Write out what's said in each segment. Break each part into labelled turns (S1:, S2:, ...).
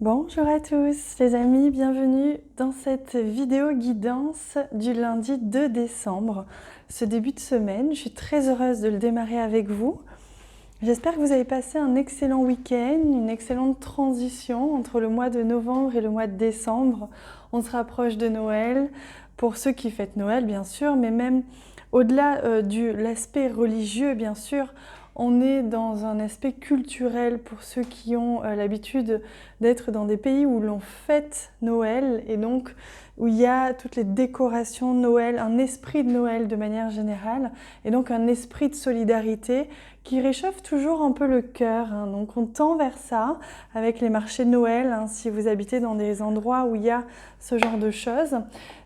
S1: Bonjour à tous les amis, bienvenue dans cette vidéo guidance du lundi 2 décembre. Ce début de semaine, je suis très heureuse de le démarrer avec vous. J'espère que vous avez passé un excellent week-end, une excellente transition entre le mois de novembre et le mois de décembre. On se rapproche de Noël, pour ceux qui fêtent Noël bien sûr, mais même au-delà de l'aspect religieux bien sûr, on est dans un aspect culturel pour ceux qui ont l'habitude d'être dans des pays où l'on fête Noël et donc où il y a toutes les décorations de Noël, un esprit de Noël de manière générale et donc un esprit de solidarité qui réchauffe toujours un peu le cœur. Donc on tend vers ça avec les marchés de Noël, si vous habitez dans des endroits où il y a ce genre de choses.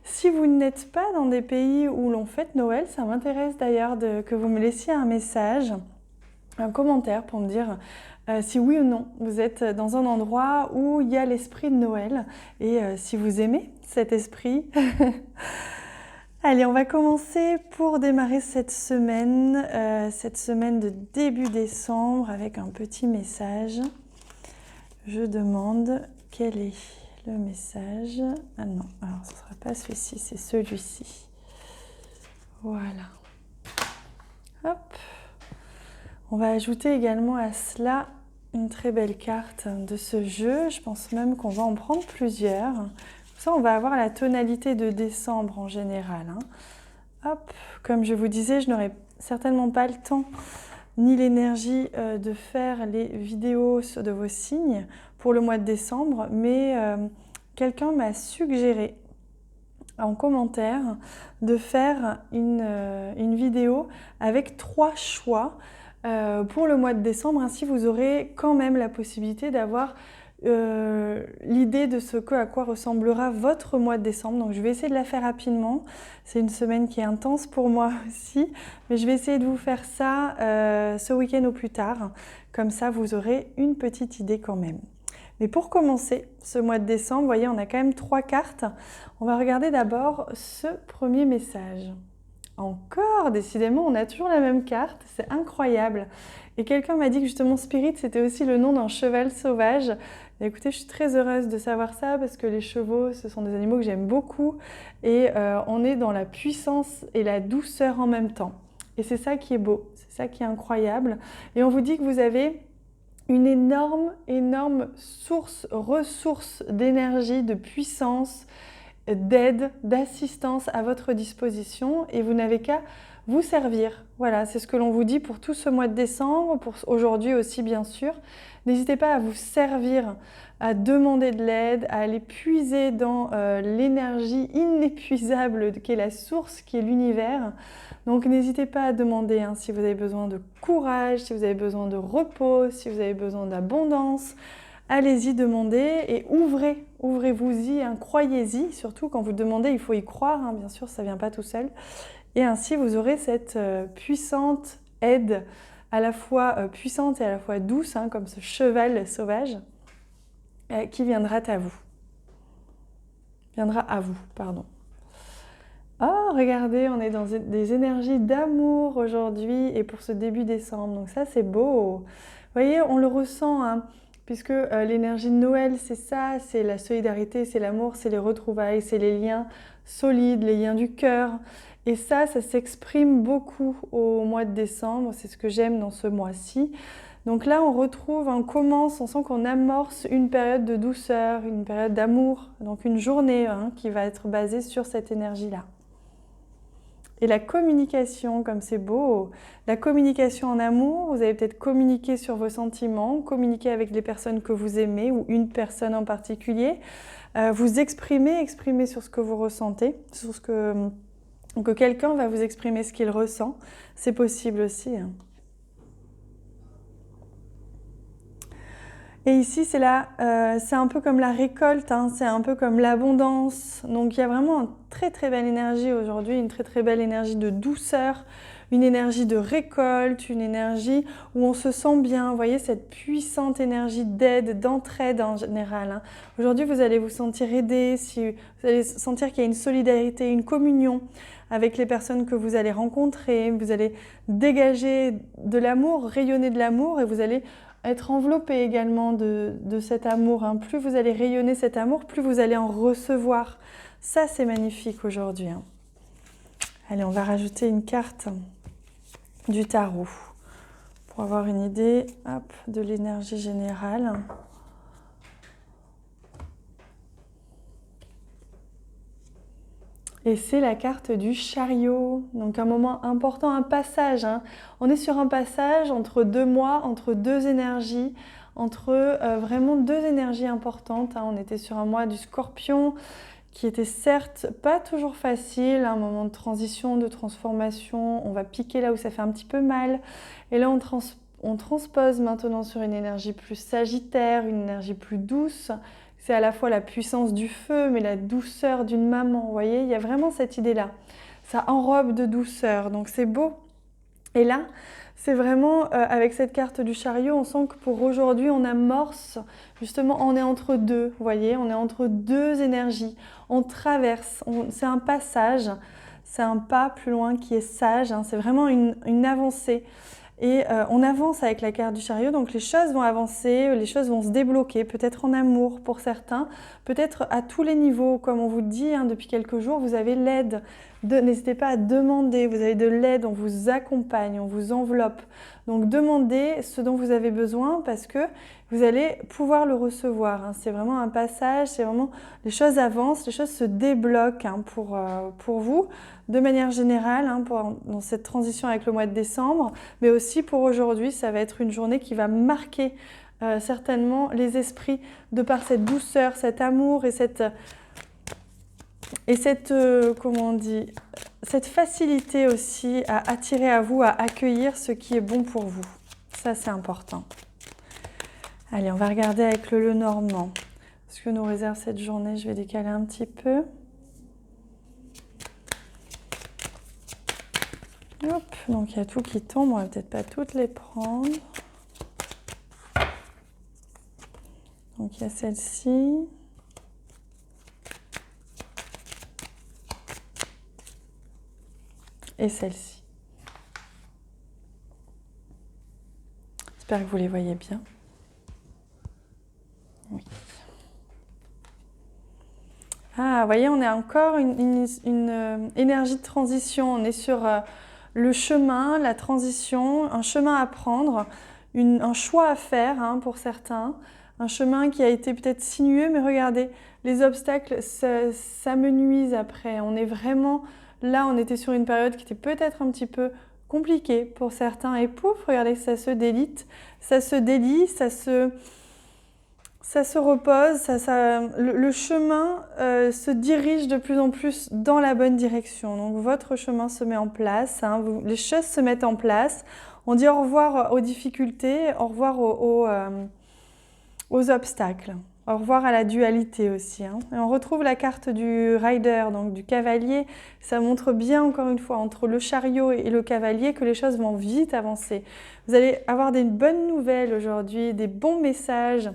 S1: Si vous n'êtes pas dans des pays où l'on fête Noël, ça m'intéresse d'ailleurs que vous me laissiez un message, un commentaire pour me dire si oui ou non vous êtes dans un endroit où il y a l'esprit de Noël et si vous aimez cet esprit. Allez, on va commencer pour démarrer cette semaine de début décembre avec un petit message. Je demande quel est le message. Ah non, alors ce ne sera pas celui-ci, c'est celui-ci. Voilà. Hop. On va ajouter également à cela une très belle carte de ce jeu. Je pense même qu'on va en prendre plusieurs. Comme ça, on va avoir la tonalité de décembre en général. Hop, comme je vous disais, je n'aurai certainement pas le temps ni l'énergie de faire les vidéos de vos signes pour le mois de décembre, mais quelqu'un m'a suggéré en commentaire de faire une vidéo avec 3 choix pour le mois de décembre. Ainsi, vous aurez quand même la possibilité d'avoir l'idée de ce à quoi ressemblera votre mois de décembre. Donc je vais essayer de la faire rapidement. C'est une semaine qui est intense pour moi aussi, mais je vais essayer de vous faire ça ce week-end au plus tard. Comme ça, vous aurez une petite idée quand même. Mais pour commencer ce mois de décembre, vous voyez, on a quand même 3 cartes. On va regarder d'abord ce premier message. Encore, décidément, on a toujours la même carte, c'est incroyable. Et quelqu'un m'a dit que justement Spirit, c'était aussi le nom d'un cheval sauvage. Et écoutez, je suis très heureuse de savoir ça parce que les chevaux, ce sont des animaux que j'aime beaucoup. Et on est dans la puissance et la douceur en même temps. Et c'est ça qui est beau, c'est ça qui est incroyable. Et on vous dit que vous avez une énorme ressource d'énergie, de puissance, d'aide, d'assistance à votre disposition et vous n'avez qu'à vous servir. Voilà, c'est ce que l'on vous dit pour tout ce mois de décembre, pour aujourd'hui aussi bien sûr. N'hésitez pas à vous servir, à demander de l'aide, à aller puiser dans l'énergie inépuisable qu'est la source, qui est l'univers. Donc n'hésitez pas à demander si vous avez besoin de courage, si vous avez besoin de repos, si vous avez besoin d'abondance. Allez-y, demandez et ouvrez-vous-y, croyez-y. Surtout quand vous demandez, il faut y croire, bien sûr, ça ne vient pas tout seul. Et ainsi, vous aurez cette puissante aide, à la fois puissante et à la fois douce, comme ce cheval sauvage, qui viendra à vous. Oh, regardez, on est dans des énergies d'amour aujourd'hui et pour ce début décembre. Donc ça, c'est beau. Vous voyez, on le ressent, puisque l'énergie de Noël, c'est ça, c'est la solidarité, c'est l'amour, c'est les retrouvailles, c'est les liens solides, les liens du cœur. Et ça s'exprime beaucoup au mois de décembre, c'est ce que j'aime dans ce mois-ci. Donc là, on sent qu'on amorce une période de douceur, une période d'amour, donc une journée qui va être basée sur cette énergie-là. Et la communication, comme c'est beau, la communication en amour, vous allez peut-être communiquer sur vos sentiments, communiquer avec les personnes que vous aimez ou une personne en particulier, vous exprimer sur ce que vous ressentez, sur ce que quelqu'un va vous exprimer ce qu'il ressent, c'est possible aussi. Et ici, c'est un peu comme la récolte, c'est un peu comme l'abondance. Donc il y a vraiment une très très belle énergie aujourd'hui, une très très belle énergie de douceur, une énergie de récolte, une énergie où on se sent bien. Vous voyez cette puissante énergie d'aide, d'entraide en général. Aujourd'hui, vous allez vous sentir aidé, vous allez sentir qu'il y a une solidarité, une communion avec les personnes que vous allez rencontrer. Vous allez dégager de l'amour, rayonner de l'amour et vous allez être enveloppé également de cet amour. Hein. Plus vous allez rayonner cet amour, plus vous allez en recevoir. Ça, c'est magnifique aujourd'hui. Hein. Allez, on va rajouter une carte du tarot pour avoir une idée de l'énergie générale. Et c'est la carte du chariot, donc un moment important, un passage. Hein. On est sur un passage entre 2 mois, entre 2 énergies, entre vraiment 2 énergies importantes. Hein. On était sur un mois du Scorpion, qui était certes pas toujours facile, un moment de transition, de transformation. On va piquer là où ça fait un petit peu mal. Et là, on transpose maintenant sur une énergie plus sagittaire, une énergie plus douce. C'est à la fois la puissance du feu, mais la douceur d'une maman. Vous voyez, il y a vraiment cette idée-là. Ça enrobe de douceur, donc c'est beau. Et là, c'est vraiment, avec cette carte du chariot, on sent que pour aujourd'hui, on amorce, justement, on est entre deux, vous voyez, on est entre 2 énergies. On traverse, c'est un passage, c'est un pas plus loin qui est sage, hein, c'est vraiment une avancée. Et on avance avec la carte du chariot, donc les choses vont avancer, les choses vont se débloquer, peut-être en amour pour certains, peut-être à tous les niveaux, comme on vous dit hein, depuis quelques jours, vous avez l'aide. N'hésitez pas à demander, vous avez de l'aide, on vous accompagne, on vous enveloppe. Donc demandez ce dont vous avez besoin parce que vous allez pouvoir le recevoir. Hein. C'est vraiment un passage, c'est vraiment les choses avancent, les choses se débloquent hein, pour vous de manière générale hein, dans cette transition avec le mois de décembre, mais aussi pour aujourd'hui, ça va être une journée qui va marquer certainement les esprits de par cette douceur, cet amour et cette comment on dit, cette facilité aussi à attirer à vous, à accueillir ce qui est bon pour vous. Ça, c'est important. Allez, on va regarder avec le Lenormand. Ce que nous réserve cette journée, je vais décaler un petit peu. Hop, donc il y a tout qui tombe, on va peut-être pas toutes les prendre. Donc il y a celle-ci. Et celle-ci. J'espère que vous les voyez bien. Oui. Ah, vous voyez, on a encore une énergie de transition. On est sur le chemin, la transition, un chemin à prendre, un choix à faire hein, pour certains. Un chemin qui a été peut-être sinueux, mais regardez, les obstacles s'amenuisent après. On est vraiment... Là, on était sur une période qui était peut-être un petit peu compliquée pour certains. Et pouf, regardez, ça se délite, ça se délie, ça se repose, le chemin se dirige de plus en plus dans la bonne direction. Donc votre chemin se met en place, hein, les choses se mettent en place. On dit au revoir aux difficultés, au revoir aux obstacles. Au revoir à la dualité aussi. Hein. Et on retrouve la carte du rider, donc du cavalier. Ça montre bien, encore une fois, entre le chariot et le cavalier, que les choses vont vite avancer. Vous allez avoir des bonnes nouvelles aujourd'hui, des bons messages.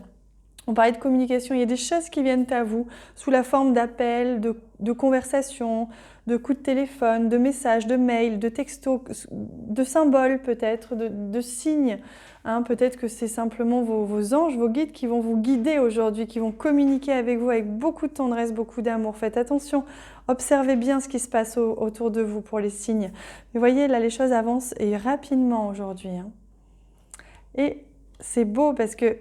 S1: On parlait de communication, il y a des choses qui viennent à vous sous la forme d'appels, de conversations, de coups de téléphone, de messages, de mails, de textos, de symboles peut-être, de signes. Hein, peut-être que c'est simplement vos anges, vos guides qui vont vous guider aujourd'hui, qui vont communiquer avec vous avec beaucoup de tendresse, beaucoup d'amour. Faites attention, observez bien ce qui se passe autour de vous pour les signes. Mais voyez, là les choses avancent et rapidement aujourd'hui. Hein. Et c'est beau parce que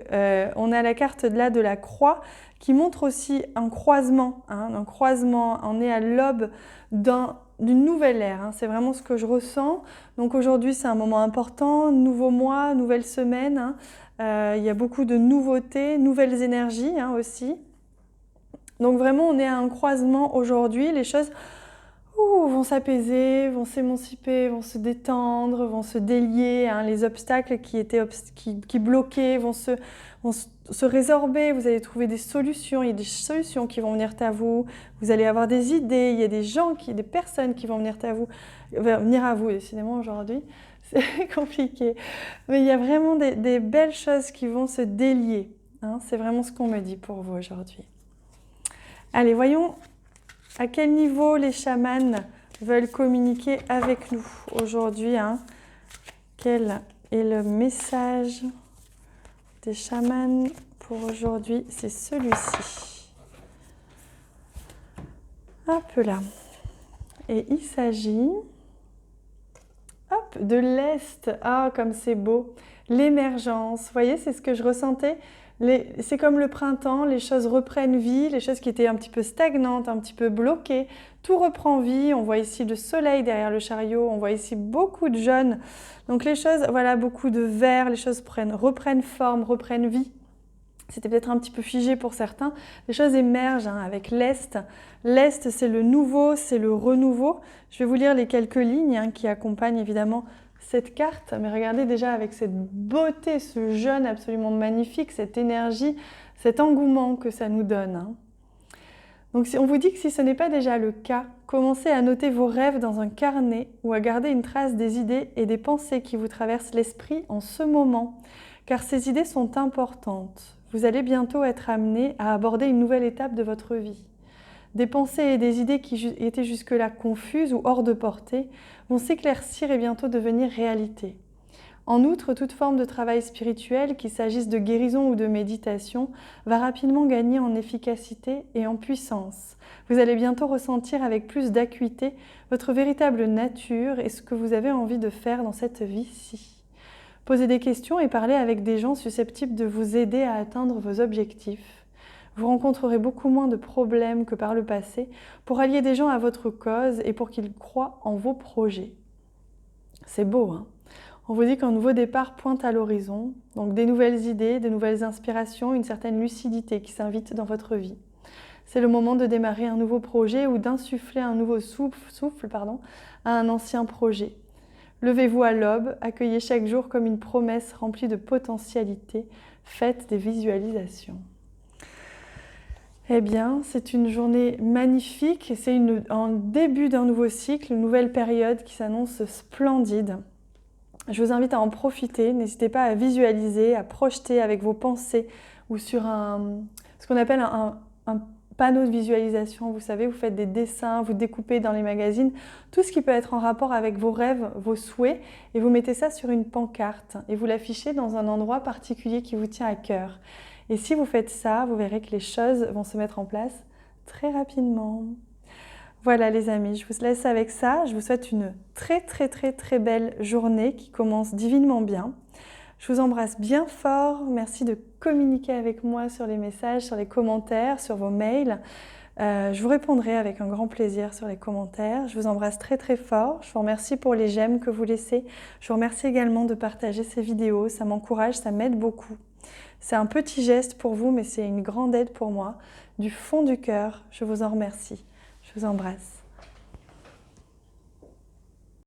S1: on a la carte là de la croix qui montre aussi un croisement. Hein, un croisement, on est à l'aube d'une nouvelle ère. Hein, c'est vraiment ce que je ressens. Donc aujourd'hui, c'est un moment important, nouveau mois, nouvelle semaine. Hein, il y a beaucoup de nouveautés, nouvelles énergies hein, aussi. Donc vraiment, on est à un croisement aujourd'hui. Les choses vont s'apaiser, vont s'émanciper, vont se détendre, vont se délier. Hein, les obstacles qui bloquaient vont se résorber. Vous allez trouver des solutions. Il y a des solutions qui vont venir à vous. Vous allez avoir des idées. Il y a des personnes qui vont venir à vous. Décidément, aujourd'hui, c'est compliqué. Mais il y a vraiment des belles choses qui vont se délier. Hein, c'est vraiment ce qu'on me dit pour vous aujourd'hui. Allez, voyons à quel niveau les chamans veulent communiquer avec nous aujourd'hui. Hein. Quel est le message des chamans pour aujourd'hui, c'est celui-ci. Hop là. Et il s'agit de l'Est. Ah, comme c'est beau. L'émergence. Vous voyez, c'est ce que je ressentais. C'est comme le printemps, les choses reprennent vie, les choses qui étaient un petit peu stagnantes, un petit peu bloquées, tout reprend vie. On voit ici le soleil derrière le chariot, on voit ici beaucoup de jaune. Donc les choses, voilà, beaucoup de vert, les choses reprennent forme, reprennent vie. C'était peut-être un petit peu figé pour certains. Les choses émergent avec l'Est. L'Est, c'est le nouveau, c'est le renouveau. Je vais vous lire les quelques lignes qui accompagnent évidemment cette carte. Mais regardez déjà avec cette beauté, ce jaune absolument magnifique, cette énergie, cet engouement que ça nous donne. Donc on vous dit que si ce n'est pas déjà le cas, commencez à noter vos rêves dans un carnet ou à garder une trace des idées et des pensées qui vous traversent l'esprit en ce moment. Car ces idées sont importantes. Vous allez bientôt être amené à aborder une nouvelle étape de votre vie. Des pensées et des idées qui étaient jusque-là confuses ou hors de portée vont s'éclaircir et bientôt devenir réalité. En outre, toute forme de travail spirituel, qu'il s'agisse de guérison ou de méditation, va rapidement gagner en efficacité et en puissance. Vous allez bientôt ressentir avec plus d'acuité votre véritable nature et ce que vous avez envie de faire dans cette vie-ci. Posez des questions et parlez avec des gens susceptibles de vous aider à atteindre vos objectifs. Vous rencontrerez beaucoup moins de problèmes que par le passé pour allier des gens à votre cause et pour qu'ils croient en vos projets. C'est beau, hein ? On vous dit qu'un nouveau départ pointe à l'horizon, donc des nouvelles idées, des nouvelles inspirations, une certaine lucidité qui s'invite dans votre vie. C'est le moment de démarrer un nouveau projet ou d'insuffler un nouveau souffle à un ancien projet. Levez-vous à l'aube, accueillez chaque jour comme une promesse remplie de potentialités, faites des visualisations. Eh bien, c'est une journée magnifique, c'est un début d'un nouveau cycle, une nouvelle période qui s'annonce splendide. Je vous invite à en profiter, n'hésitez pas à visualiser, à projeter avec vos pensées ou sur ce qu'on appelle un panneau de visualisation. Vous savez, vous faites des dessins, vous découpez dans les magazines, tout ce qui peut être en rapport avec vos rêves, vos souhaits, et vous mettez ça sur une pancarte et vous l'affichez dans un endroit particulier qui vous tient à cœur. Et si vous faites ça, vous verrez que les choses vont se mettre en place très rapidement. Voilà les amis, je vous laisse avec ça. Je vous souhaite une très belle journée qui commence divinement bien. Je vous embrasse bien fort. Merci de communiquer avec moi sur les messages, sur les commentaires, sur vos mails. Je vous répondrai avec un grand plaisir sur les commentaires. Je vous embrasse très fort. Je vous remercie pour les j'aime que vous laissez. Je vous remercie également de partager ces vidéos. Ça m'encourage, ça m'aide beaucoup. C'est un petit geste pour vous, mais c'est une grande aide pour moi. Du fond du cœur, je vous en remercie. Je vous embrasse.